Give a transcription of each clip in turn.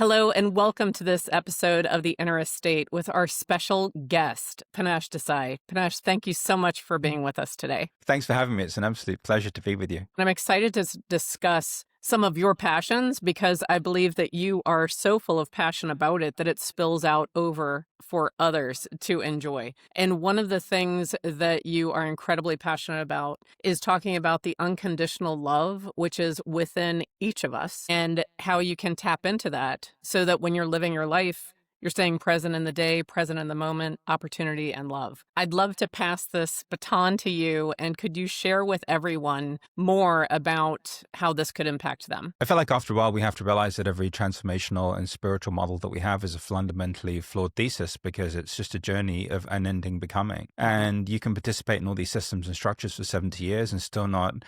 Hello, and welcome to this episode of The Inner Estate with our special guest, Panache Desai. Panache, thank you so much for being with us today. Thanks for having me. It's an absolute pleasure to be with you. And I'm excited to discuss some of your passions because I believe that you are so full of passion about it that it spills out over for others to enjoy. And one of the things that you are incredibly passionate about is talking about the unconditional love, which is within each of us, and how you can tap into that so that when you're living your life, you're staying present in the day, present in the moment, opportunity, and love. I'd love to pass this baton to you, and could you share with everyone more about how this could impact them? I feel like after a while, we have to realize that every transformational and spiritual model that we have is a fundamentally flawed thesis because it's just a journey of unending becoming. And you can participate in all these systems and structures for 70 years and still not,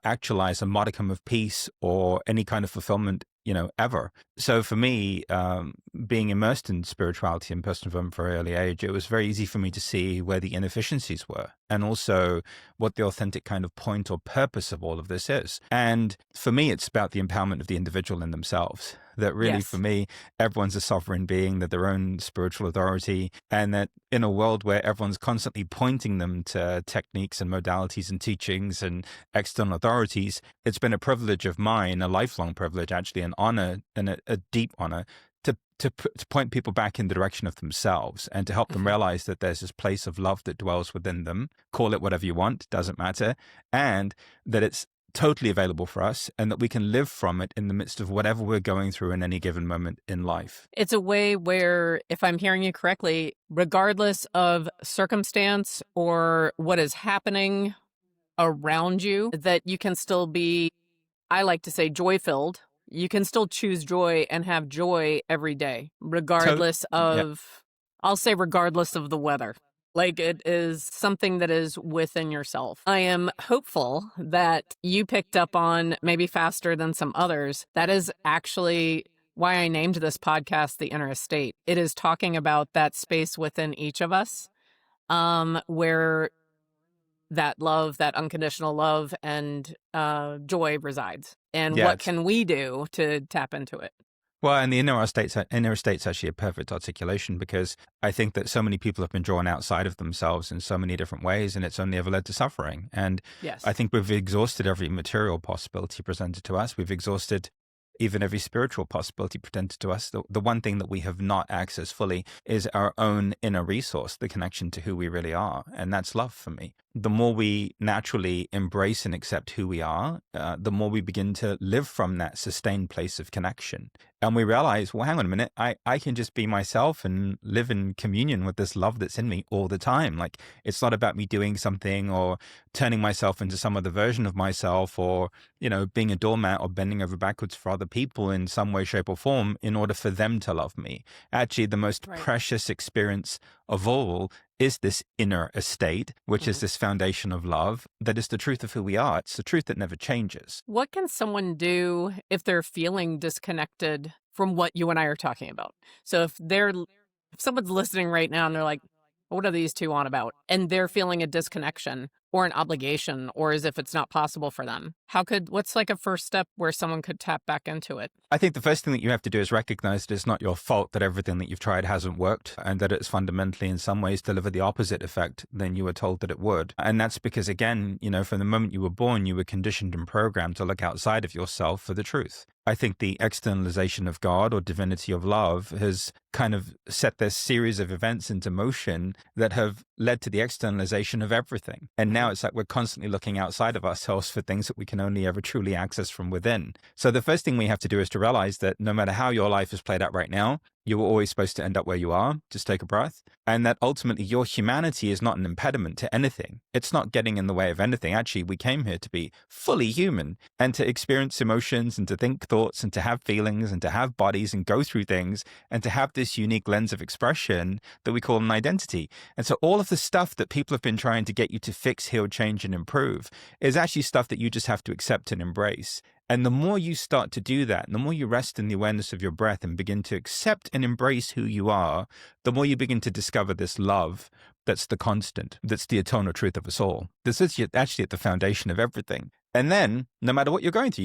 actualize a modicum of peace or any kind of fulfillment ever. So for me, being immersed in spirituality and personal development from an early age, it was very easy for me to see where the inefficiencies were and also what the authentic kind of point or purpose of all of this is. And for me, it's about the empowerment of the individual in themselves. That really, Yes. for me, everyone's a sovereign being, that their own spiritual authority, and that in a world where everyone's constantly pointing them to techniques and modalities and teachings and external authorities, it's been a privilege of mine, a lifelong privilege, actually, an honor and a deep honor to point people back in the direction of themselves and to help them realize that there's this place of love that dwells within them. Call it whatever you want, doesn't matter. And that it's totally available for us and that we can live from it in the midst of whatever we're going through in any given moment in life. It's a way where, if I'm hearing you correctly, regardless of circumstance or what is happening around you, that you can still be, I like to say, joy-filled. You can still choose joy and have joy every day, regardless of, I'll say regardless of the weather. Like it is something that is within yourself. I am hopeful that you picked up on, maybe faster than some others, that is actually why I named this podcast The Inner Estate. It is talking about that space within each of us, where that love, that unconditional love and joy resides. And Yeah, what can we do to tap into it? Well, and the inner estate's actually a perfect articulation because I think that so many people have been drawn outside of themselves in so many different ways, and it's only ever led to suffering. And Yes. I think we've exhausted every material possibility presented to us. We've exhausted even every spiritual possibility presented to us. The one thing that we have not accessed fully is our own inner resource, the connection to who we really are. And that's love for me. The more we naturally embrace and accept who we are, the more we begin to live from that sustained place of connection. And we realize, well, hang on a minute, I can just be myself and live in communion with this love that's in me all the time. Like, it's not about me doing something or turning myself into some other version of myself or, being a doormat or bending over backwards for other people in some way, shape or form in order for them to love me. Actually, the most precious experience of all is this inner estate, which is this foundation of love that is the truth of who we are. It's the truth that never changes. What can someone do if they're feeling disconnected from what you and I are talking about? So if someone's listening right now and they're like, what are these two on about? And they're feeling a disconnection or an obligation, or as if it's not possible for them. What's like a first step where someone could tap back into it? I think the first thing that you have to do is recognize that it's not your fault that everything that you've tried hasn't worked and that it's fundamentally in some ways delivered the opposite effect than you were told that it would. And that's because, again, from the moment you were born, you were conditioned and programmed to look outside of yourself for the truth. I think the externalization of God or divinity of love has kind of set this series of events into motion that have led to the externalization of everything. And now it's like we're constantly looking outside of ourselves for things that we can only ever truly access from within. So the first thing we have to do is to realize that no matter how your life is played out right now, you were always supposed to end up where you are. Just take a breath. And that ultimately your humanity is not an impediment to anything. It's not getting in the way of anything. Actually, we came here to be fully human and to experience emotions and to think thoughts and to have feelings and to have bodies and go through things and to have this unique lens of expression that we call an identity. And so all of the stuff that people have been trying to get you to fix, heal, change, and improve is actually stuff that you just have to accept and embrace. And the more you start to do that, and the more you rest in the awareness of your breath and begin to accept and embrace who you are, the more you begin to discover this love that's the constant, that's the eternal truth of us all. This is actually at the foundation of everything. And then, no matter what you're going through,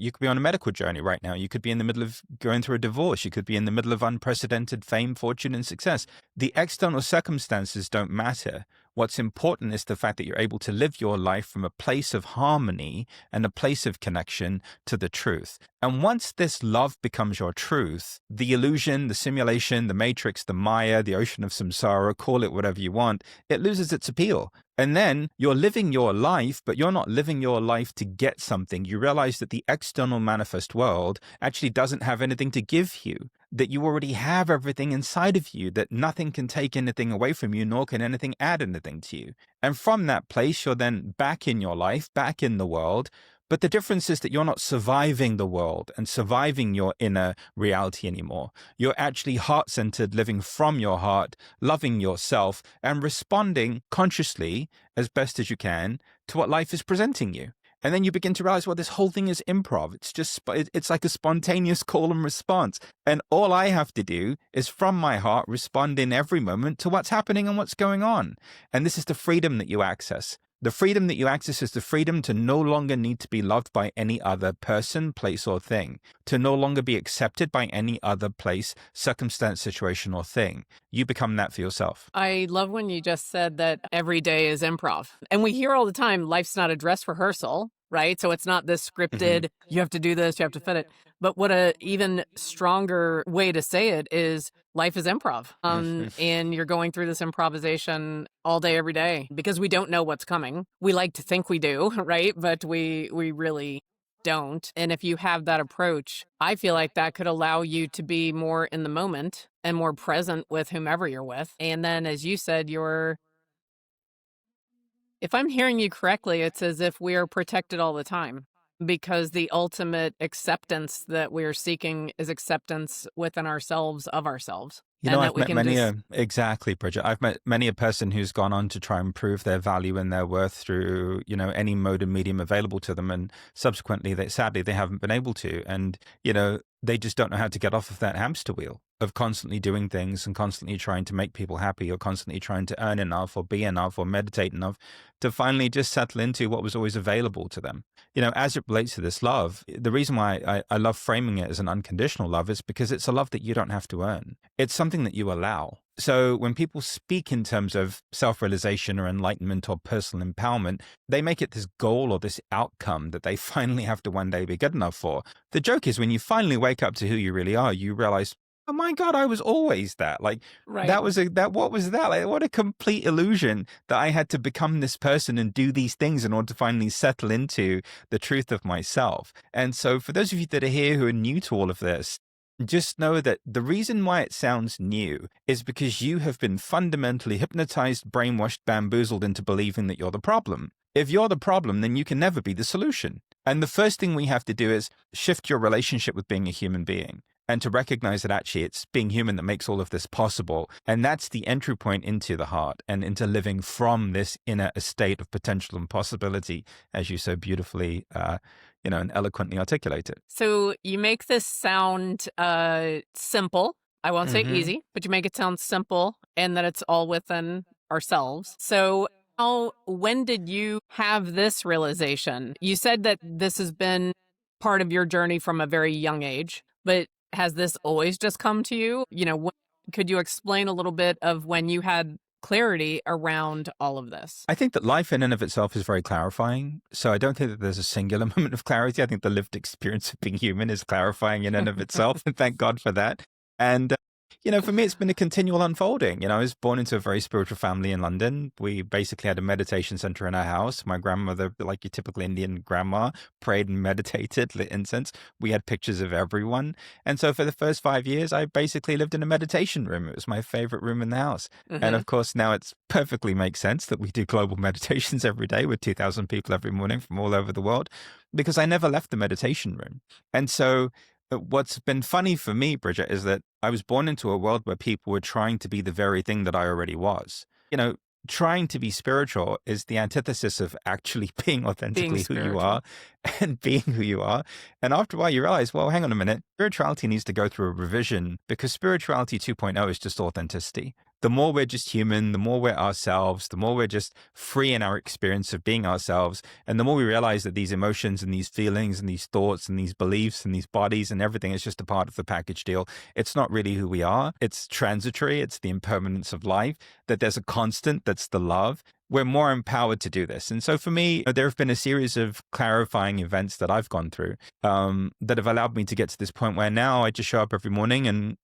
you could be on a medical journey right now. You could be in the middle of going through a divorce. You could be in the middle of unprecedented fame, fortune, and success. The external circumstances don't matter. What's important is the fact that you're able to live your life from a place of harmony and a place of connection to the truth. And once this love becomes your truth, the illusion, the simulation, the matrix, the Maya, the ocean of samsara, call it whatever you want, it loses its appeal. And then you're living your life, but you're not living your life to get something. You realize that the external manifest world actually doesn't have anything to give you, that you already have everything inside of you, that nothing can take anything away from you, nor can anything add anything to you. And from that place, you're then back in your life, back in the world. But the difference is that you're not surviving the world and surviving your inner reality anymore. You're actually heart-centered, living from your heart, loving yourself, and responding consciously as best as you can to what life is presenting you. And then you begin to realize, well, this whole thing is improv. It's like a spontaneous call and response. And all I have to do is from my heart respond in every moment to what's happening and what's going on. And this is the freedom that you access. The freedom that you access is the freedom to no longer need to be loved by any other person, place, or thing, to no longer be accepted by any other place, circumstance, situation, or thing. You become that for yourself. I love when you just said that every day is improv. And we hear all the time, life's not a dress rehearsal, right? So it's not this scripted, you have to do this, you have to fit it. But what a even stronger way to say it is life is improv. And you're going through this improvisation all day, every day, because we don't know what's coming. We like to think we do, right? But we really don't. And if you have that approach, I feel like that could allow you to be more in the moment and more present with whomever you're with. And then, as you said, if I'm hearing you correctly, it's as if we are protected all the time, because the ultimate acceptance that we're seeking is acceptance within ourselves of ourselves. You know, I've met exactly, Bridget. I've met many a person who's gone on to try and prove their value and their worth through, any mode and medium available to them. And subsequently, sadly, they haven't been able to. And, they just don't know how to get off of that hamster wheel of constantly doing things and constantly trying to make people happy, or constantly trying to earn enough or be enough or meditate enough to finally just settle into what was always available to them. As it relates to this love, the reason why I love framing it as an unconditional love is because it's a love that you don't have to earn. It's something that you allow. So when people speak in terms of self-realization or enlightenment or personal empowerment, they make it this goal or this outcome that they finally have to one day be good enough for. The joke is when you finally wake up to who you really are, you realize, oh my God, I was always that. Like, right. What was that? Like, what a complete illusion that I had to become this person and do these things in order to finally settle into the truth of myself. And so for those of you that are here who are new to all of this, just know that the reason why it sounds new is because you have been fundamentally hypnotized, brainwashed, bamboozled into believing that you're the problem. If you're the problem, then you can never be the solution. And the first thing we have to do is shift your relationship with being a human being, and to recognize that actually it's being human that makes all of this possible. And that's the entry point into the heart and into living from this inner estate of potential and possibility, as you so beautifully and eloquently articulated. So you make this sound simple. I won't say easy, but you make it sound simple, and that it's all within ourselves. So when did you have this realization? You said that this has been part of your journey from a very young age, but has this always just come to you? Could you explain a little bit of when you had clarity around all of this? I think that life in and of itself is very clarifying. So I don't think that there's a singular moment of clarity. I think the lived experience of being human is clarifying in and of itself. And thank God for that. And for me, it's been a continual unfolding. I was born into a very spiritual family in London. We basically had a meditation center in our house. My grandmother, like your typical Indian grandma, prayed and meditated, lit incense. We had pictures of everyone. And so for the first 5 years, I basically lived in a meditation room. It was my favorite room in the house. And of course, now it's perfectly makes sense that we do global meditations every day with 2,000 people every morning from all over the world, because I never left the meditation room. And so what's been funny for me, Bridget, is that I was born into a world where people were trying to be the very thing that I already was. Trying to be spiritual is the antithesis of actually being authentically who you are and being who you are. And after a while, you realize, well, hang on a minute. Spirituality needs to go through a revision, because spirituality 2.0 is just authenticity. the more we're just human, the more we're ourselves, the more we're just free in our experience of being ourselves. And the more we realize that these emotions and these feelings and these thoughts and these beliefs and these bodies and everything is just a part of the package deal. It's not really who we are. It's transitory. It's the impermanence of life, that there's a constant, that's the love. We're more empowered to do this. And so for me, there have been a series of clarifying events that I've gone through that have allowed me to get to this point where now I just show up every morning and,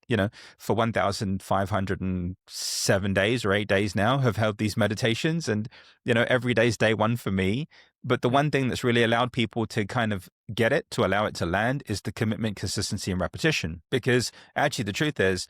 for 1,507 days or 8 days now have held these meditations. And, every day is day one for me. But the one thing that's really allowed people to kind of get it, to allow it to land, is the commitment, consistency, and repetition. Because actually the truth is,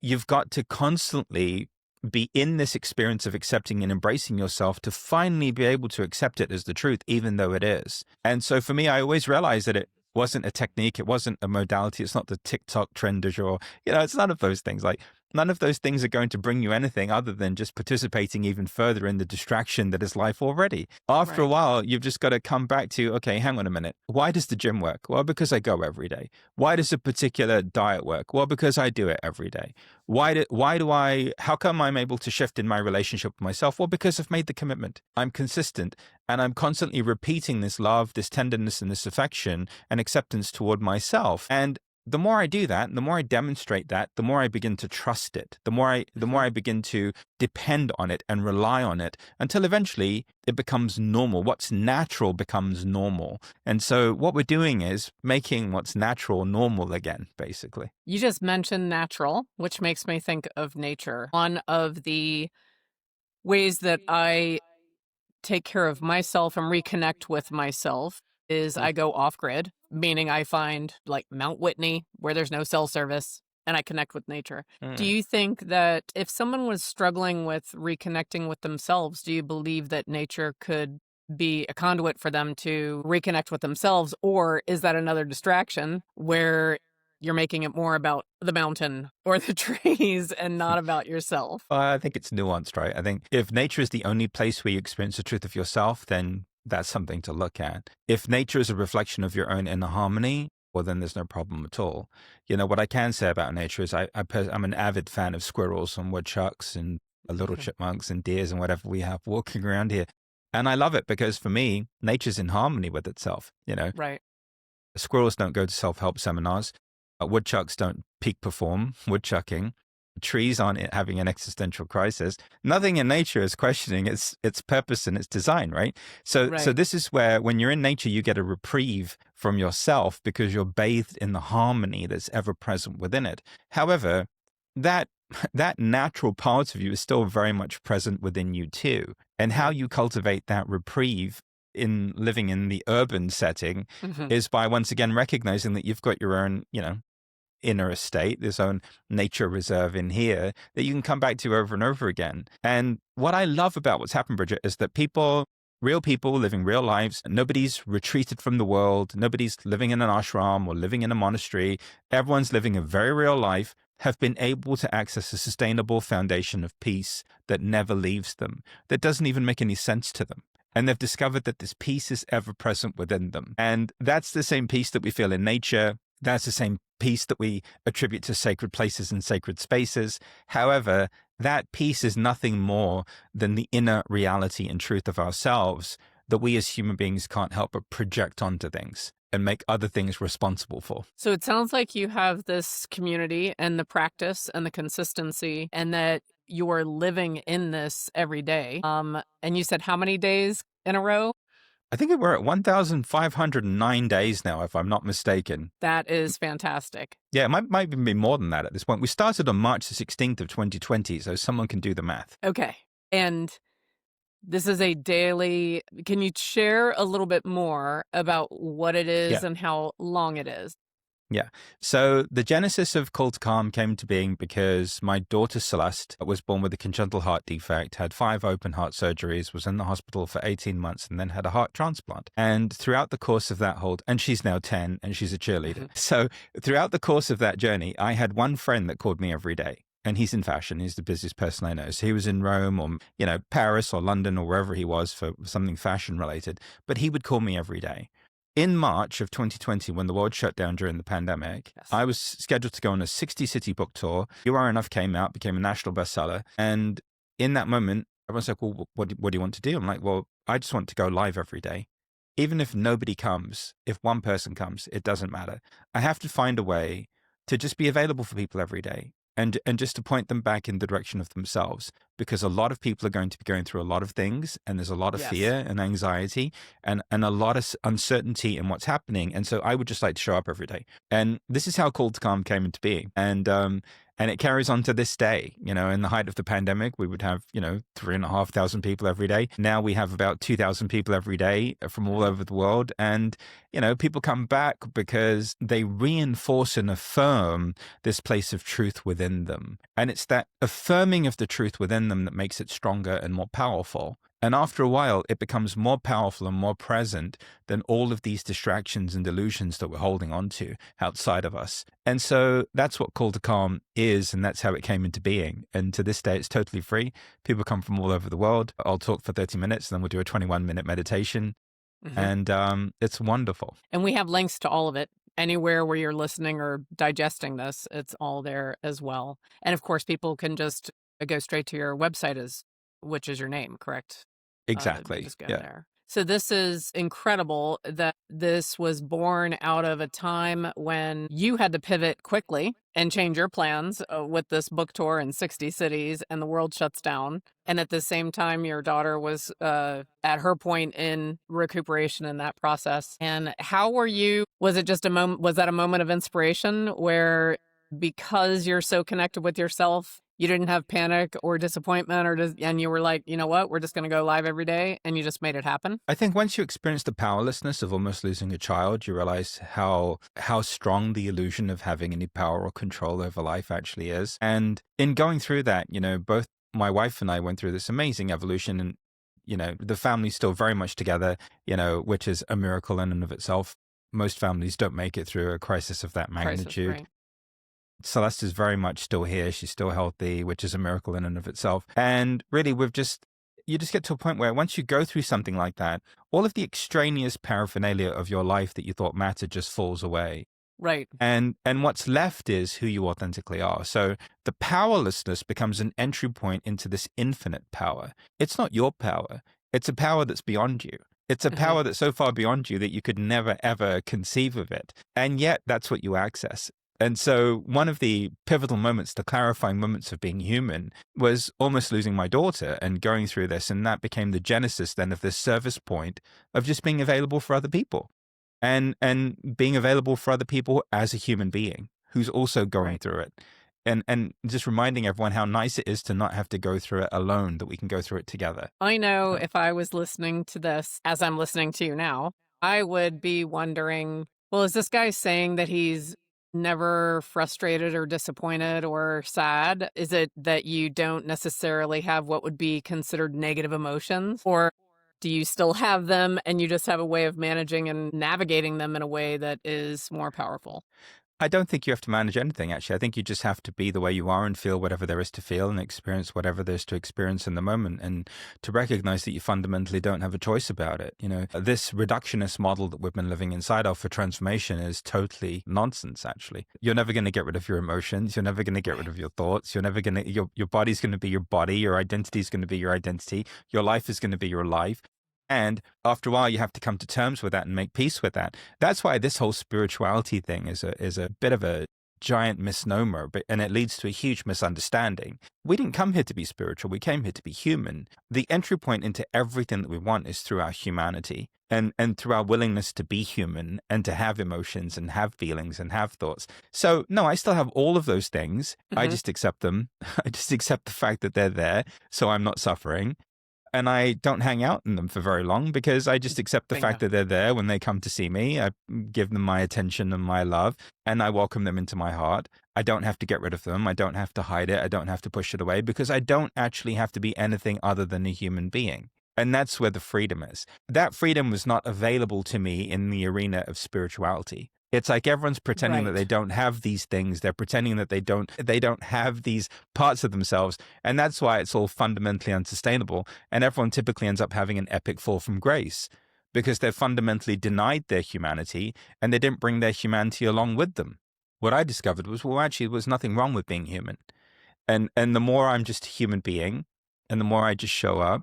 you've got to constantly be in this experience of accepting and embracing yourself to finally be able to accept it as the truth, even though it is. And so for me, I always realized that it wasn't a technique. It wasn't a modality. It's not the TikTok trend du jour. It's none of those things. Like, none of those things are going to bring you anything other than just participating even further in the distraction that is life already. After a while, you've just got to come back to, okay, hang on a minute. Why does the gym work? Well, because I go every day. Why does a particular diet work? Well, because I do it every day. How come I'm able to shift in my relationship with myself? Well, because I've made the commitment. I'm consistent and I'm constantly repeating this love, this tenderness, and this affection and acceptance toward myself. And the more I do that, the more I demonstrate that, the more I begin to trust it, the more I begin to depend on it and rely on it, until eventually it becomes normal. What's natural becomes normal. And so what we're doing is making what's natural normal again, basically. You just mentioned natural, which makes me think of nature. One of the ways that I take care of myself and reconnect with myself is I go off grid, meaning I find like Mount Whitney where there's no cell service and I connect with nature. Do you think that if someone was struggling with reconnecting with themselves, do you believe that nature could be a conduit for them to reconnect with themselves? Or is that another distraction where you're making it more about the mountain or the trees and not about yourself? I think it's nuanced, right? I think if nature is the only place where you experience the truth of yourself, then that's something to look at. If nature is a reflection of your own inner harmony, well, then there's no problem at all. What I can say about nature is I'm an avid fan of squirrels and woodchucks and little chipmunks and deers and whatever we have walking around here. And I love it because for me, nature's in harmony with itself. Right. Squirrels don't go to self-help seminars. Woodchucks don't peak perform woodchucking. Trees aren't having an existential crisis. Nothing in nature is questioning its purpose and its design, right? So this is where, when you're in nature, you get a reprieve from yourself because you're bathed in the harmony that's ever present within it. However, that natural part of you is still very much present within you too. And how you cultivate that reprieve in living in the urban setting is by once again recognizing that you've got your own, inner estate, this own nature reserve in here that you can come back to over and over again. And what I love about what's happened, Bridget, is that real people living real lives, nobody's retreated from the world, nobody's living in an ashram or living in a monastery, everyone's living a very real life, have been able to access a sustainable foundation of peace that never leaves them, that doesn't even make any sense to them. And they've discovered that this peace is ever present within them. And that's the same peace that we feel in nature. That's the same peace that we attribute to sacred places and sacred spaces. However, that peace is nothing more than the inner reality and truth of ourselves that we as human beings can't help but project onto things and make other things responsible for. So it sounds like you have this community and the practice and the consistency, and that you're living in this every day. And you said how many days in a row? I think we're at 1,509 days now, if I'm not mistaken. That is fantastic. Yeah, it might even be more than that at this point. We started on March the 16th of 2020, so someone can do the math. Okay. And this is a daily. Can you share a little bit more about what it is and how long it is? Yeah. So the genesis of Call to Calm came to being because my daughter Celeste was born with a congenital heart defect, had 5 open heart surgeries, was in the hospital for 18 months, and then had a heart transplant. And throughout the course of that and she's now 10 and she's a cheerleader. So throughout the course of that journey, I had one friend that called me every day. And he's in fashion. He's the busiest person I know. So he was in Rome or, Paris or London or wherever he was for something fashion related. But he would call me every day. In March of 2020, when the world shut down during the pandemic, Yes. I was scheduled to go on a 60-city book tour. You Are Enough came out, became a national bestseller. And in that moment, everyone's like, well, what do you want to do? I'm like, well, I just want to go live every day. Even if nobody comes, if one person comes, it doesn't matter. I have to find a way to just be available for people every day and just to point them back in the direction of themselves, because a lot of people are going to be going through a lot of things, and there's a lot of Yes. fear and anxiety and a lot of uncertainty in what's happening. And so I would just like to show up every day. And this is how Call to Calm came into being. And it carries on to this day. You know, in the height of the pandemic, we would have, 3,500 people every day. Now we have about 2,000 people every day from all over the world. And, people come back because they reinforce and affirm this place of truth within them. And it's that affirming of the truth within them that makes it stronger and more powerful. And after a while, it becomes more powerful and more present than all of these distractions and delusions that we're holding on to outside of us. And so that's what Call to Calm is, and that's how it came into being. And to this day, it's totally free. People come from all over the world. I'll talk for 30 minutes, and then we'll do a 21-minute meditation. And it's wonderful. And we have links to all of it. Anywhere where you're listening or digesting this, it's all there as well. And of course, people can just go straight to your website, which is your name, correct? Exactly. Just go Yeah. there. So this is incredible that this was born out of a time when you had to pivot quickly and change your plans with this book tour in 60 cities, and the world shuts down. And at the same time, your daughter was at her point in recuperation in that process. And how were you? Was it just a moment? Was that a moment of inspiration where, because you're so connected with yourself, you didn't have panic or disappointment, and you were like, you know what, we're just going to go live every day, and you just made it happen? I think once you experience the powerlessness of almost losing a child, you realize how strong the illusion of having any power or control over life actually is. And in going through that, both my wife and I went through this amazing evolution, and the family's still very much together, which is a miracle in and of itself. Most families don't make it through a crisis of that magnitude. Right. Celeste is very much still here. She's still healthy, which is a miracle in and of itself. And really, you just get to a point where once you go through something like that, all of the extraneous paraphernalia of your life that you thought mattered just falls away. Right. And what's left is who you authentically are. So the powerlessness becomes an entry point into this infinite power. It's not your power. It's a power that's beyond you. It's a power that's so far beyond you that you could never, ever conceive of it. And yet that's what you access. And so one of the pivotal moments, the clarifying moments of being human, was almost losing my daughter and going through this. And that became the genesis then of this service point of just being available for other people and being available for other people as a human being who's also going through it. And just reminding everyone how nice it is to not have to go through it alone, that we can go through it together. I know if I was listening to this as I'm listening to you now, I would be wondering, well, is this guy saying that he's never frustrated or disappointed or sad? Is it that you don't necessarily have what would be considered negative emotions? Or do you still have them and you just have a way of managing and navigating them in a way that is more powerful? I don't think you have to manage anything, actually. I think you just have to be the way you are and feel whatever there is to feel and experience whatever there is to experience in the moment, and to recognize that you fundamentally don't have a choice about it. This reductionist model that we've been living inside of for transformation is totally nonsense, actually. You're never going to get rid of your emotions. You're never going to get rid of your thoughts. You're never going to, your body's going to be your body. Your identity is going to be your identity. Your life is going to be your life. And after a while, you have to come to terms with that and make peace with that. That's why this whole spirituality thing is a bit of a giant misnomer, and it leads to a huge misunderstanding. We didn't come here to be spiritual. We came here to be human. The entry point into everything that we want is through our humanity and through our willingness to be human and to have emotions and have feelings and have thoughts. So, no, I still have all of those things. I just accept them. I just accept the fact that they're there, so I'm not suffering. And I don't hang out in them for very long because I just accept the fact that they're there when they come to see me. I give them my attention and my love, and I welcome them into my heart. I don't have to get rid of them. I don't have to hide it. I don't have to push it away because I don't actually have to be anything other than a human being. And that's where the freedom is. That freedom was not available to me in the arena of spirituality. It's like everyone's pretending that they don't have these things. They're pretending that they don't have these parts of themselves. And that's why it's all fundamentally unsustainable. And everyone typically ends up having an epic fall from grace because they've fundamentally denied their humanity and they didn't bring their humanity along with them. What I discovered was, well, actually, there was nothing wrong with being human. And the more I'm just a human being and the more I just show up,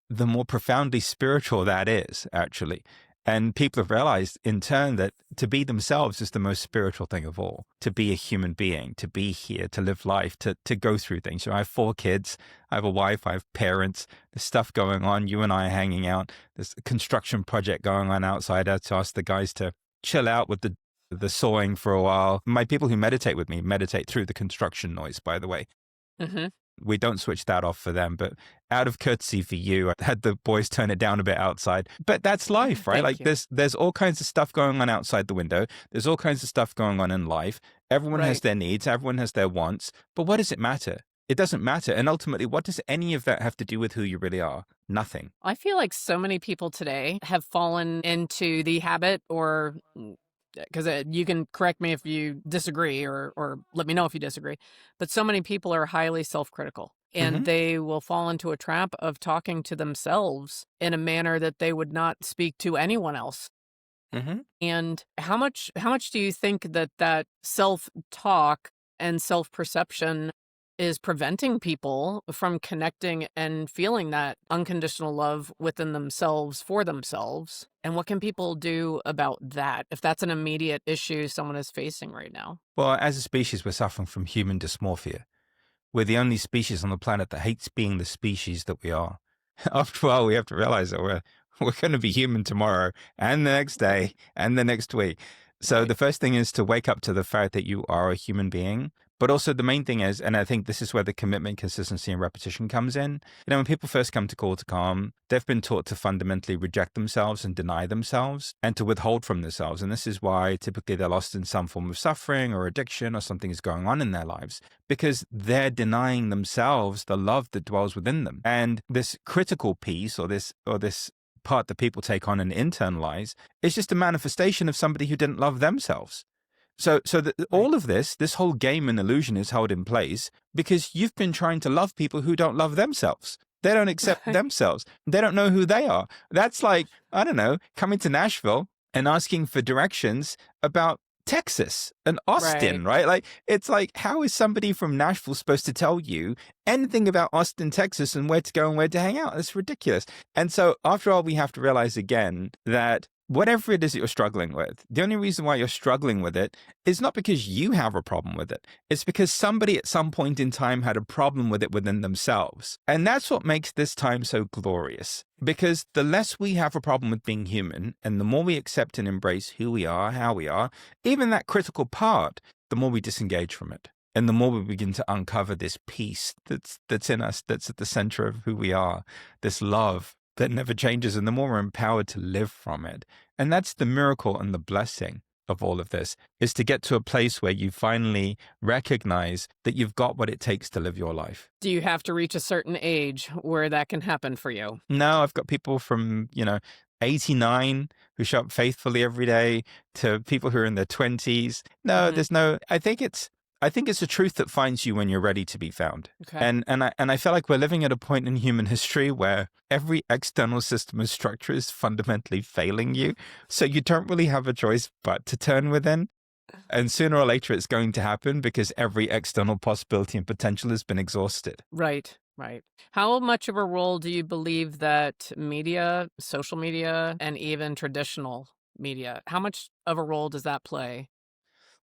the more profoundly spiritual that is, actually. And people have realized in turn that to be themselves is the most spiritual thing of all. To be a human being, to be here, to live life, to go through things. So I have 4 kids, I have a wife, I have parents, there's stuff going on. You and I are hanging out. There's a construction project going on outside. I had to ask the guys to chill out with the sawing for a while. My people who meditate with me meditate through the construction noise, by the way. Mm-hmm. We don't switch that off for them, but out of courtesy for you, I had the boys turn it down a bit outside. But that's life, right? Thank Like you. there's all kinds of stuff going on outside the window. There's all kinds of stuff going on in life. Everyone has Right. their needs, everyone has their wants. But what does it matter? It doesn't matter. And ultimately, what does any of that have to do with who you really are? Nothing. I feel like so many people today have fallen into the habit, or because you can correct me if you disagree, or let me know if you disagree, but so many people are highly self-critical, and Hmm. they will fall into a trap of talking to themselves in a manner that they would not speak to anyone else. Hmm. And how much do you think that self-talk and self-perception is preventing people from connecting and feeling that unconditional love within themselves for themselves? And what can people do about that if that's an immediate issue someone is facing right now? Well, as a species, we're suffering from human dysmorphia. We're the only species on the planet that hates being the species that we are. After a while, we have to realize that we're going to be human tomorrow and the next day and the next week. So Right. the first thing is to wake up to the fact that you are a human being. But also the main thing is, and I think this is where the commitment, consistency, and repetition comes in. When people first come to Call to Calm, they've been taught to fundamentally reject themselves and deny themselves and to withhold from themselves. And this is why typically they're lost in some form of suffering or addiction or something is going on in their lives, because they're denying themselves the love that dwells within them. And this critical piece or this part that people take on and internalize is just a manifestation of somebody who didn't love themselves. So Right. all of this whole game and illusion is held in place because you've been trying to love people who don't love themselves. They don't accept themselves. They don't know who they are. That's like, I don't know, coming to Nashville and asking for directions about Texas and Right. Austin, right? Like, it's like, how is somebody from Nashville supposed to tell you anything about Austin, Texas and where to go and where to hang out? That's ridiculous. And so after all, we have to realize again that whatever it is that you're struggling with, the only reason why you're struggling with it is not because you have a problem with it. It's because somebody at some point in time had a problem with it within themselves. And that's what makes this time so glorious. Because the less we have a problem with being human, and the more we accept and embrace who we are, how we are, even that critical part, the more we disengage from it. And the more we begin to uncover this peace that's in us, that's at the center of who we are, this love that never changes, and the more we're empowered to live from it. And that's the miracle and the blessing of all of this, is to get to a place where you finally recognize that you've got what it takes to live your life. Do you have to reach a certain age where that can happen for you? Now I've got people from, 89 who show up faithfully every day to people who are in their 20s. No, Hmm. there's no, I think it's a truth that finds you when you're ready to be found. Okay. And I feel like we're living at a point in human history where every external system and structure is fundamentally failing you. So you don't really have a choice but to turn within. And sooner or later it's going to happen because every external possibility and potential has been exhausted. Right. Right. How much of a role do you believe that media, social media, and even traditional media, how much of a role does that play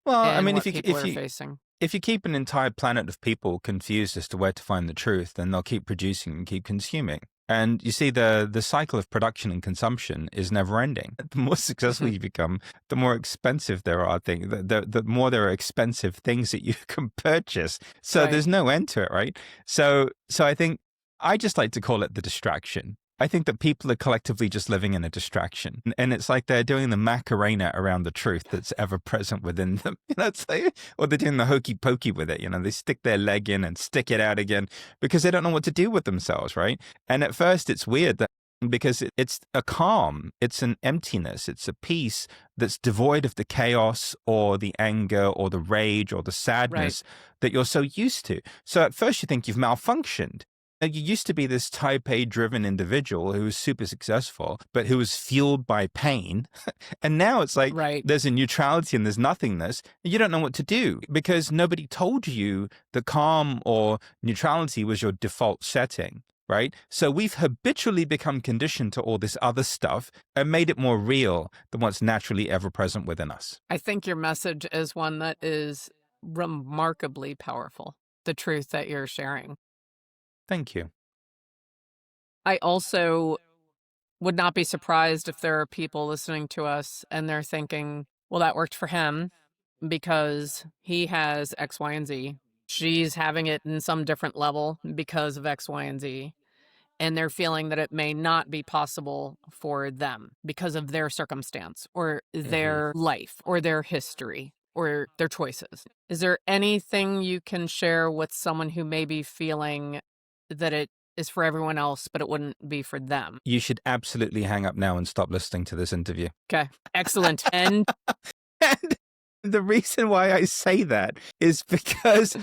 Well, I in mean, what people are facing? if you keep an entire planet of people confused as to where to find the truth, then they'll keep producing and keep consuming. And you see, the cycle of production and consumption is never ending. The more successful Mhm. you become, the more expensive there are things. The more there are expensive things that you can purchase. So Right. there's no end to it, right? So I think I just like to call it the distraction. I think that people are collectively just living in a distraction. And it's like they're doing the Macarena around the truth that's ever present within them. It's like, or they're doing the hokey pokey with it. They stick their leg in and stick it out again because they don't know what to do with themselves, right? And at first it's weird that because it's a calm, it's an emptiness, it's a peace that's devoid of the chaos or the anger or the rage or the Right. sadness that you're so used to. So at first you think you've malfunctioned. you used to be this type A driven individual who was super successful, but who was fueled by pain. And now it's like Right. there's a neutrality and there's nothingness. And you don't know what to do because nobody told you that calm or neutrality was your default setting. Right. So we've habitually become conditioned to all this other stuff and made it more real than what's naturally ever present within us. I think your message is one that is remarkably powerful, the truth that you're sharing. Thank you. I also would not be surprised if there are people listening to us and they're thinking, well, that worked for him because he has X, Y, and Z. She's having it in some different level because of X, Y, and Z. And they're feeling that it may not be possible for them because of their circumstance or their life or their history or their choices. Is there anything you can share with someone who may be feeling that it is for everyone else, but it wouldn't be for them? You should absolutely hang up now and stop listening to this interview. Okay, excellent. And And the reason why I say that is because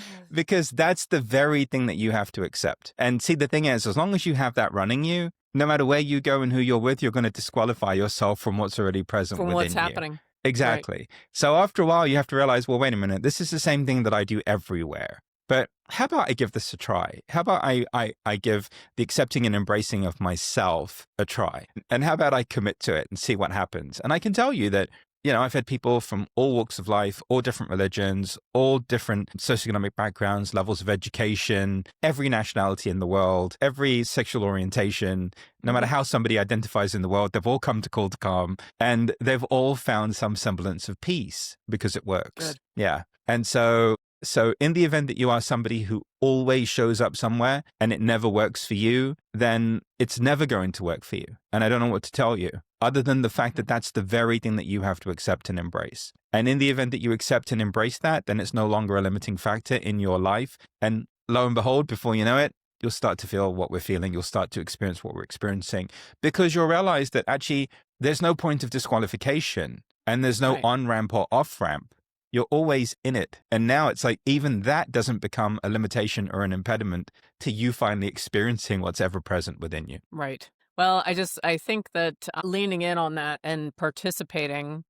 that's the very thing that you have to accept. And see, the thing is, as long as you have that running you, no matter where you go and who you're with, you're going to disqualify yourself from what's already present from within what's you. happening. Exactly. Right. So after a while, you have to realize, well, wait a minute, this is the same thing that I do everywhere. But how about I give this a try? How about I give the accepting and embracing of myself a try? And how about I commit to it and see what happens? And I can tell you that, you know, I've had people from all walks of life, all different religions, all different socioeconomic backgrounds, levels of education, every nationality in the world, every sexual orientation, no matter how somebody identifies in the world, they've all come to Call to Calm and they've all found some semblance of peace because it works. Good. Yeah. And so in the event that you are somebody who always shows up somewhere and it never works for you, then it's never going to work for you. And I don't know what to tell you, other than the fact that that's the very thing that you have to accept and embrace. And in the event that you accept and embrace that, then it's no longer a limiting factor in your life. And lo and behold, before you know it, you'll start to feel what we're feeling. You'll start to experience what we're experiencing, because you'll realize that actually there's no point of disqualification and there's no on-ramp or off-ramp. You're always in it. And now it's like even that doesn't become a limitation or an impediment to you finally experiencing what's ever present within you. Right. Well, I think that leaning in on that and participating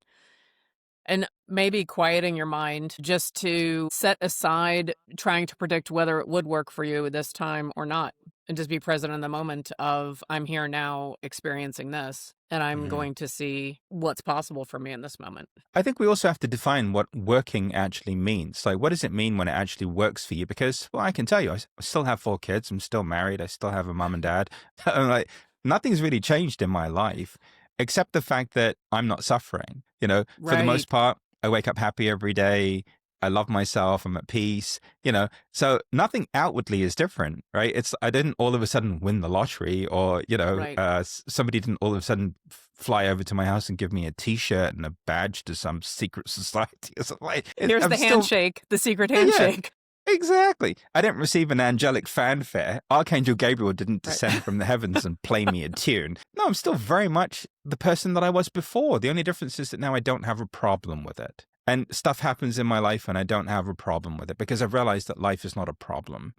and maybe quieting your mind just to set aside trying to predict whether it would work for you this time or not. And just be present in the moment of, I'm here now experiencing this, and I'm going to see what's possible for me in this moment. I think we also have to define what working actually means. Like, what does it mean when it actually works for you? Because, well, I can tell you, I still have 4 kids. I'm still married. I still have a mom and dad. I'm like, nothing's really changed in my life, except the fact that I'm not suffering. You know, for the most part, I wake up happy every day. I love myself. I'm at peace, you know, so nothing outwardly is different, right? I didn't all of a sudden win the lottery or, you know, somebody didn't all of a sudden fly over to my house and give me a t-shirt and a badge to some secret society or something like that. Here's the handshake, the secret handshake. Yeah, exactly. I didn't receive an angelic fanfare. Archangel Gabriel didn't descend from the heavens and play me a tune. No, I'm still very much the person that I was before. The only difference is that now I don't have a problem with it. And stuff happens in my life and I don't have a problem with it because I've realized that life is not a problem.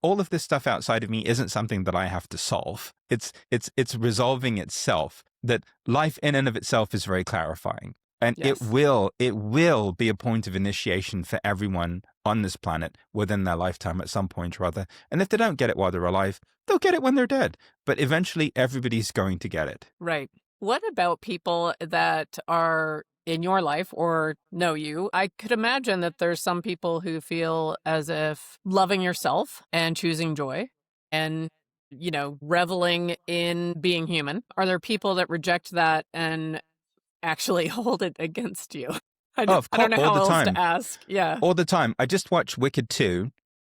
All of this stuff outside of me isn't something that I have to solve. It's resolving itself. That life in and of itself is very clarifying. And it will be a point of initiation for everyone on this planet within their lifetime at some point or other. And if they don't get it while they're alive, they'll get it when they're dead. But eventually everybody's going to get it. Right. What about people that are in your life or know you? I could imagine that there's some people who feel as if loving yourself and choosing joy and, you know, reveling in being human. Are there people that reject that and actually hold it against you? I don't know how else to ask. Yeah. All the time. I just watched Wicked 2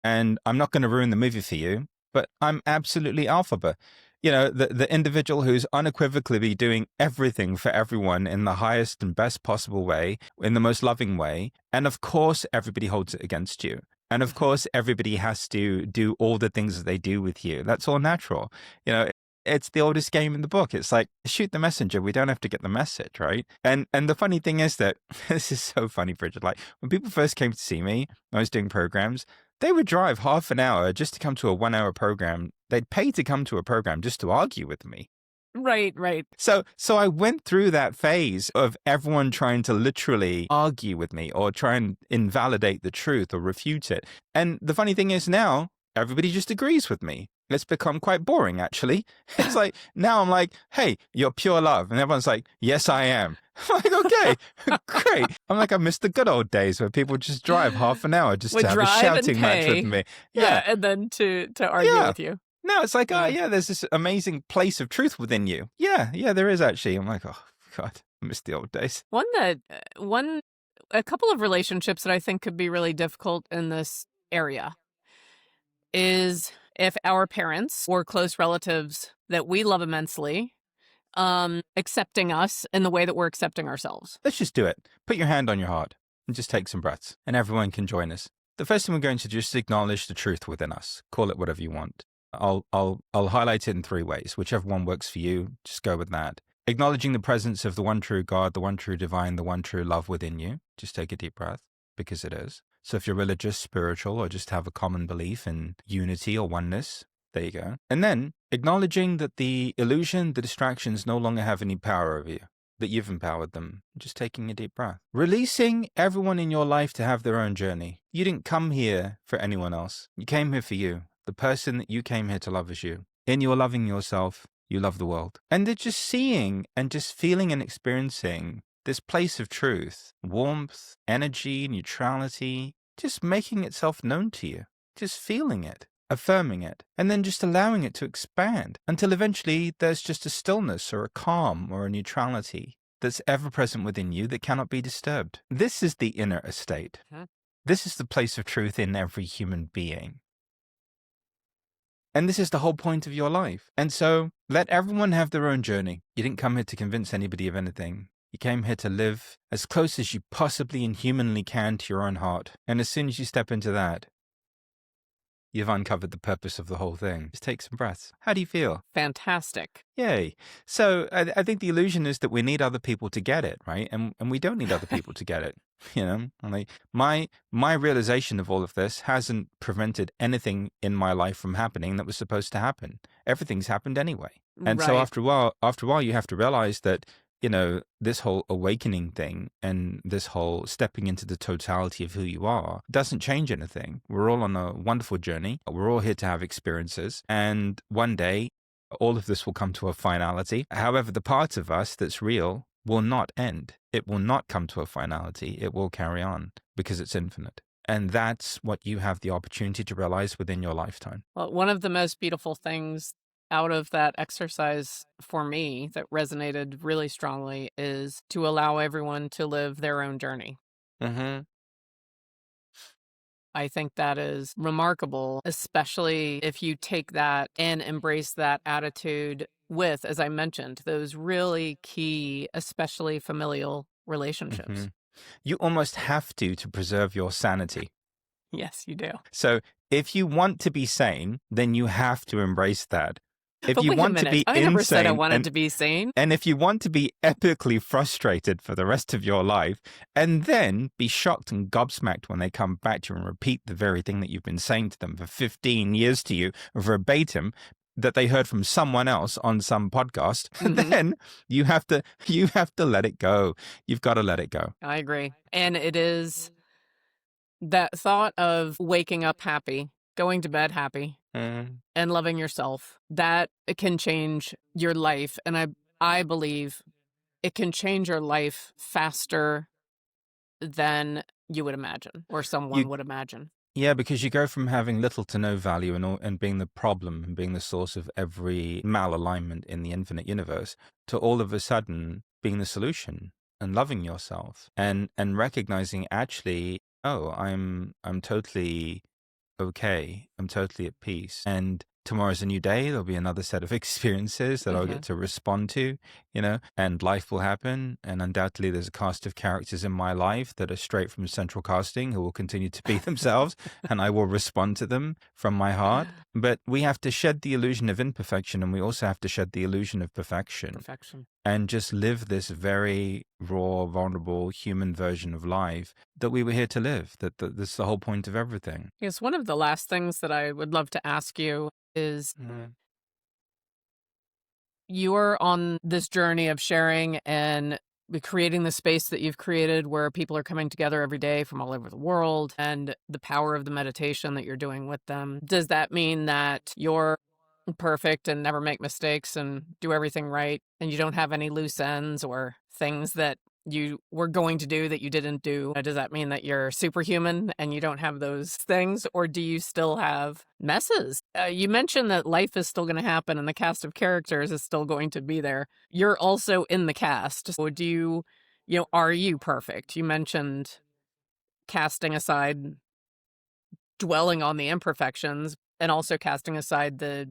and I'm not going to ruin the movie for you, but I'm absolutely alpha. You know, the individual who's unequivocally doing everything for everyone in the highest and best possible way, in the most loving way. And of course, everybody holds it against you. And of course, everybody has to do all the things that they do with you. That's all natural. You know, it's the oldest game in the book. It's like, shoot the messenger. We don't have to get the message, right? And the funny thing is that, this is so funny, Bridget, like when people first came to see me, I was doing programs, They would drive half an hour just to come to a 1 hour program. They'd pay to come to a program just to argue with me. Right, right. So I went through that phase of everyone trying to literally argue with me or try and invalidate the truth or refute it. And the funny thing is now, everybody just agrees with me. It's become quite boring, actually. It's like, now I'm like, hey, you're pure love. And everyone's like, yes, I am. I'm like, okay, great. I'm like, I miss the good old days where people just drive half an hour just Would to have a drive and shouting match with pay. me. Yeah, and then to argue Yeah. with you. No, it's like, oh, Yeah. yeah, there's this amazing place of truth within you. Yeah, there is actually. I'm like, oh, God, I miss the old days. A couple of relationships that I think could be really difficult in this area is if our parents or close relatives that we love immensely accepting us in the way that we're accepting ourselves. Let's just do it. Put your hand on your heart and just take some breaths, and everyone can join us. The first thing we're going to do is just acknowledge the truth within us. Call it whatever you want. I'll highlight it in 3 ways. Whichever one works for you, just go with that. Acknowledging the presence of the one true God, the one true divine, the one true love within you. Just take a deep breath, because it is. So if you're religious, spiritual, or just have a common belief in unity or oneness, there you go. And then acknowledging that the illusion, the distractions no longer have any power over you, that you've empowered them. Just taking a deep breath. Releasing everyone in your life to have their own journey. You didn't come here for anyone else. You came here for you. The person that you came here to love is you. In your loving yourself, you love the world. And they're just seeing and just feeling and experiencing this place of truth, warmth, energy, neutrality, just making itself known to you. Just feeling it, affirming it, and then just allowing it to expand until eventually there's just a stillness or a calm or a neutrality that's ever present within you that cannot be disturbed. This is the inner estate. This is the place of truth in every human being. And this is the whole point of your life. And so let everyone have their own journey. You didn't come here to convince anybody of anything. You came here to live as close as you possibly and humanly can to your own heart. And as soon as you step into that, you've uncovered the purpose of the whole thing. Just take some breaths. How do you feel? Fantastic. Yay. So I think the illusion is that we need other people to get it, right? And we don't need other people to get it. You know, like my realization of all of this hasn't prevented anything in my life from happening that was supposed to happen. Everything's happened anyway. And so after a while, you have to realize that, you know, this whole awakening thing and this whole stepping into the totality of who you are doesn't change anything. We're all on a wonderful journey. We're all here to have experiences. And one day, all of this will come to a finality. However, the part of us that's real will not end. It will not come to a finality. It will carry on because it's infinite. And that's what you have the opportunity to realize within your lifetime. Well, one of the most beautiful things out of that exercise for me that resonated really strongly is to allow everyone to live their own journey. I think that is remarkable, especially if you take that and embrace that attitude with, as I mentioned, those really key, especially familial relationships. You almost have to preserve your sanity. Yes, you do. So if you want to be sane, then you have to embrace that. If But you wait want a minute. to be I never insane, said I wanted to be sane. and if you want to be epically frustrated for the rest of your life, and then be shocked and gobsmacked when they come back to you and repeat the very thing that you've been saying to them for 15 years to you, verbatim, that they heard from someone else on some podcast, then you have to let it go. You've got to let it go. I agree. And it is that thought of waking up happy, going to bed happy, and loving yourself, that it can change your life. And I believe it can change your life faster than you would imagine or someone would imagine. Yeah, because you go from having little to no value and being the problem and being the source of every malalignment in the infinite universe to all of a sudden being the solution and loving yourself and recognizing actually, oh, I'm totally okay. I'm totally at peace. And tomorrow's a new day. There'll be another set of experiences that I'll get to respond to, you know, and life will happen. And undoubtedly there's a cast of characters in my life that are straight from central casting who will continue to be themselves and I will respond to them from my heart. But we have to shed the illusion of imperfection and we also have to shed the illusion of perfection. and just live this very raw, vulnerable human version of life that we were here to live. That's the whole point of everything. Yes, one of the last things that I would love to ask you is you're on this journey of sharing and creating the space that you've created where people are coming together every day from all over the world, and the power of the meditation that you're doing with them. Does that mean that you're perfect and never make mistakes and do everything right, and you don't have any loose ends or things that you were going to do that you didn't do? Does that mean that you're superhuman and you don't have those things, or do you still have messes? You mentioned that life is still going to happen and the cast of characters is still going to be there. You're also in the cast. So are you perfect? You mentioned casting aside, dwelling on the imperfections, and also casting aside the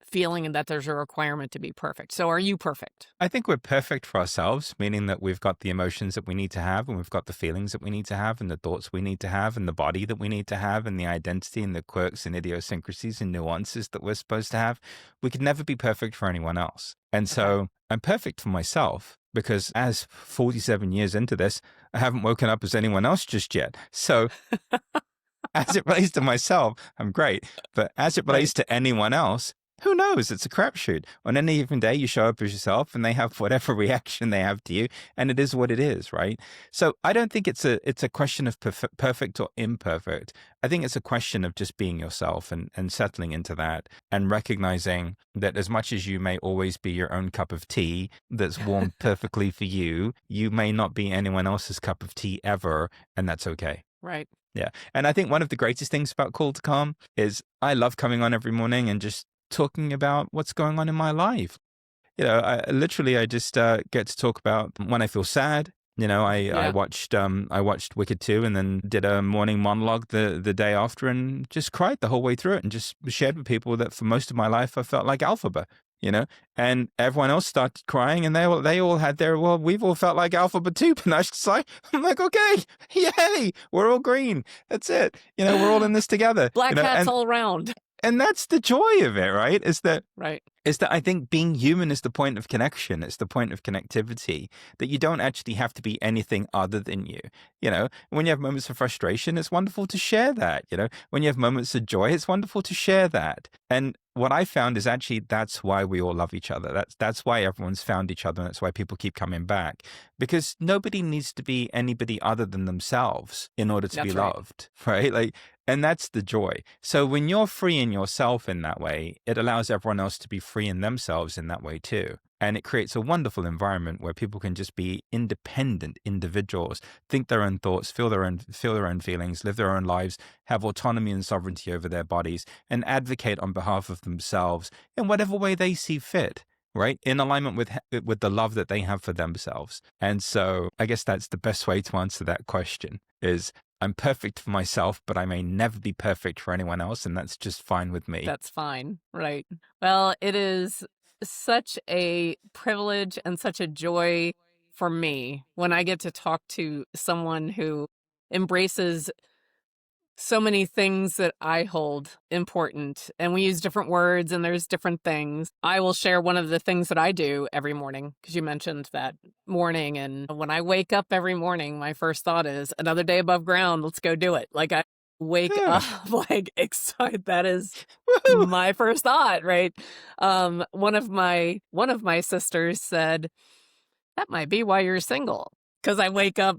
feeling that there's a requirement to be perfect. So are you perfect? I think we're perfect for ourselves, meaning that we've got the emotions that we need to have, and we've got the feelings that we need to have, and the thoughts we need to have, and the body that we need to have, and the identity and the quirks and idiosyncrasies and nuances that we're supposed to have. We could never be perfect for anyone else. And so I'm perfect for myself, because as 47 years into this, I haven't woken up as anyone else just yet. So as it relates to myself, I'm great. But as it relates to anyone else, who knows? It's a crapshoot. On any given day, you show up as yourself and they have whatever reaction they have to you, and it is what it is, right? So I don't think it's a question of perfect or imperfect. I think it's a question of just being yourself and settling into that and recognizing that as much as you may always be your own cup of tea that's warmed perfectly for you, you may not be anyone else's cup of tea ever, and that's okay. Right. Yeah. And I think one of the greatest things about Call to Calm is I love coming on every morning and just talking about what's going on in my life. I just get to talk about when I feel sad. I watched Wicked 2 and then did a morning monologue the day after and just cried the whole way through it and just shared with people that for most of my life I felt like Alphaba, and everyone else started crying and they all had we've all felt like Alphaba too, Panache Desai. I'm like, okay, yay, we're all green. That's it. We're all in this together. Black hats all around. And that's the joy of it, right? Right. Is that I think being human is the point of connection. It's the point of connectivity, that you don't actually have to be anything other than you. When you have moments of frustration, it's wonderful to share that. When you have moments of joy, it's wonderful to share that. And what I found is actually that's why we all love each other. That's why everyone's found each other. And that's why people keep coming back, because nobody needs to be anybody other than themselves in order to be loved, right? And that's the joy. So when you're free in yourself in that way, it allows everyone else to be free in themselves in that way too. And it creates a wonderful environment where people can just be independent individuals, think their own thoughts, feel their own feelings, live their own lives, have autonomy and sovereignty over their bodies, and advocate on behalf of themselves in whatever way they see fit, right? In alignment with the love that they have for themselves. And so I guess that's the best way to answer that question is I'm perfect for myself, but I may never be perfect for anyone else, and that's just fine with me. That's fine, right? Well, it is such a privilege and such a joy for me when I get to talk to someone who embraces so many things that I hold important, and we use different words and there's different things. I will share one of the things that I do every morning, because you mentioned that morning. And when I wake up every morning, my first thought is another day above ground. Let's go do it. I wake up excited. That is my first thought, right? One of my sisters said, that might be why you're single. Because I wake up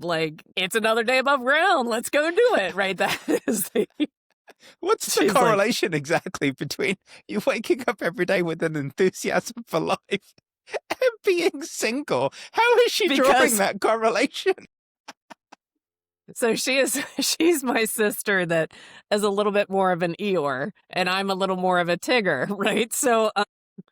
it's another day above ground. Let's go do it, right? That is What's the correlation exactly between you waking up every day with an enthusiasm for life and being single? How is she drawing that correlation? So she's my sister that is a little bit more of an Eeyore, and I'm a little more of a Tigger, right? So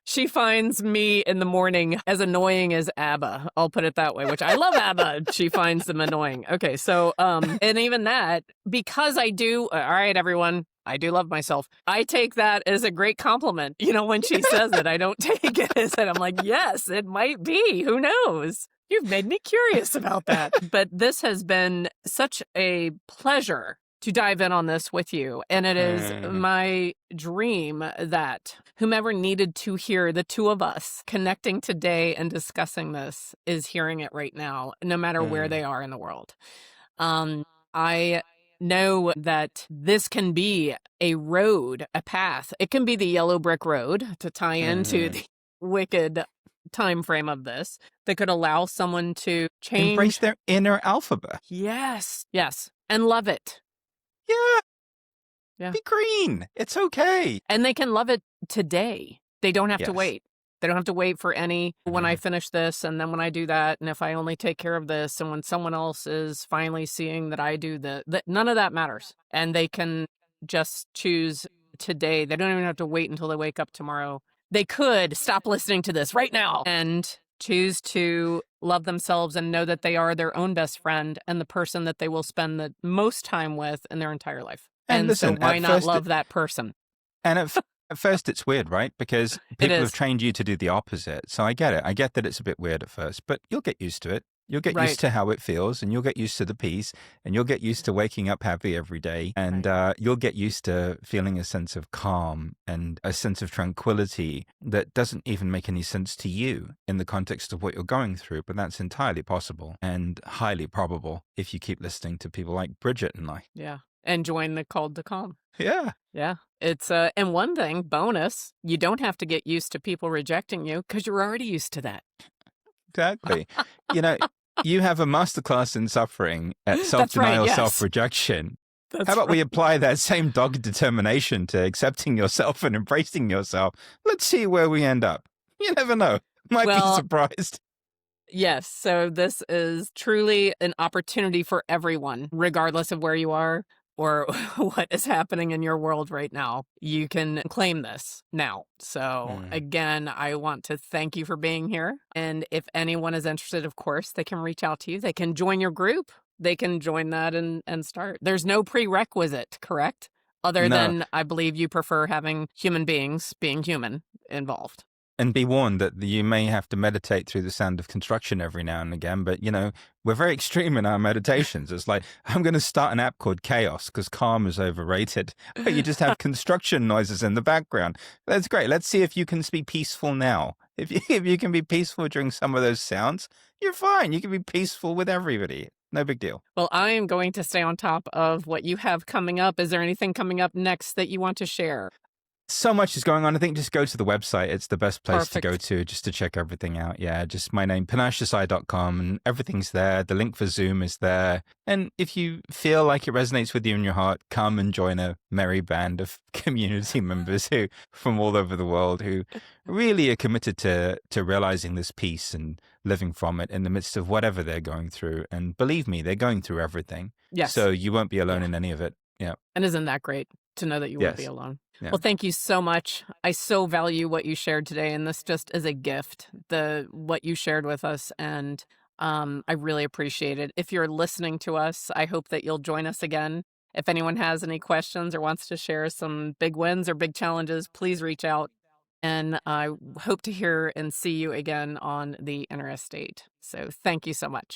she finds me in the morning as annoying as ABBA. I'll put it that way, which I love ABBA. She finds them annoying. Okay, so, and even that, because I do, all right, everyone, I do love myself. I take that as a great compliment. When she says it, I don't take it as it. I'm like, yes, it might be. Who knows? You've made me curious about that. But this has been such a pleasure to dive in on this with you. And it is Mm. my dream that whomever needed to hear the two of us connecting today and discussing this is hearing it right now, no matter where Mm. they are in the world. I know that this can be a road, a path. It can be the yellow brick road to tie into Mm. the wicked time frame of this that could allow someone to Embrace change. their inner alphabet. Yes, yes, and love it. Yeah, Yeah. be green. It's okay. And they can love it today. They don't have to Yes. wait. They don't have to wait for when I Mhm. finish this and then when I do that, and if I only take care of this, and when someone else is finally seeing that I do that, none of that matters. And they can just choose today. They don't even have to wait until they wake up tomorrow. They could stop listening to this right now and choose to love themselves and know that they are their own best friend and the person that they will spend the most time with in their entire life. And And so listen, why not love that person? and at first it's weird, right? Because It people have is. trained you to do the opposite. So I get it. I get that it's a bit weird at first, but you'll get used to it. You'll get Right. used to how it feels, and you'll get used to the peace, and you'll get used to waking up happy every day, and you'll get used to feeling a sense of calm and a sense of tranquility that doesn't even make any sense to you in the context of what you're going through. But that's entirely possible and highly probable if you keep listening to people like Bridget and I. Yeah. And join the called to calm. Yeah. Yeah. It's and one thing, bonus, you don't have to get used to people rejecting you because you're already used to that. Exactly. You know, you have a masterclass in suffering at That's right. self-denial, Yes. self-rejection. How That's about we right. apply that same dogged determination to accepting yourself and embracing yourself? Let's see where we end up. You never know. Might be Well, surprised. yes. So this is truly an opportunity for everyone, regardless of where you are or what is happening in your world right now. You can claim this now. So Mm. again, I want to thank you for being here. And if anyone is interested, of course, they can reach out to you. They can join your group. They can join that and start. There's no prerequisite, correct? Other No. than I believe you prefer having human beings being human involved. And be warned that you may have to meditate through the sound of construction every now and again. But, you know, we're very extreme in our meditations. It's like, I'm going to start an app called Chaos because calm is overrated. But you just have construction noises in the background. That's great. Let's see if you can be peaceful now. If you can be peaceful during some of those sounds, you're fine. You can be peaceful with everybody. No big deal. Well, I am going to stay on top of what you have coming up. Is there anything coming up next that you want to share? So much is going on. I think just go to the website. It's the best place to go Perfect. to just to check everything out. Yeah, just my name, panachedesai.com, and everything's there. The link for Zoom is there. And if you feel like it resonates with you in your heart, come and join a merry band of community members who from all over the world who really are committed to realizing this peace and living from it in the midst of whatever they're going through. And believe me, they're going through everything. Yes. So you won't be alone Yeah. in any of it. Yeah. And isn't that great to know that you won't be Yes. alone? Yeah. Well, thank you so much. I so value what you shared today, and this just is a gift, what you shared with us, and I really appreciate it. If you're listening to us, I hope that you'll join us again. If anyone has any questions or wants to share some big wins or big challenges, please reach out. And I hope to hear and see you again on the Inner Estate. So thank you so much.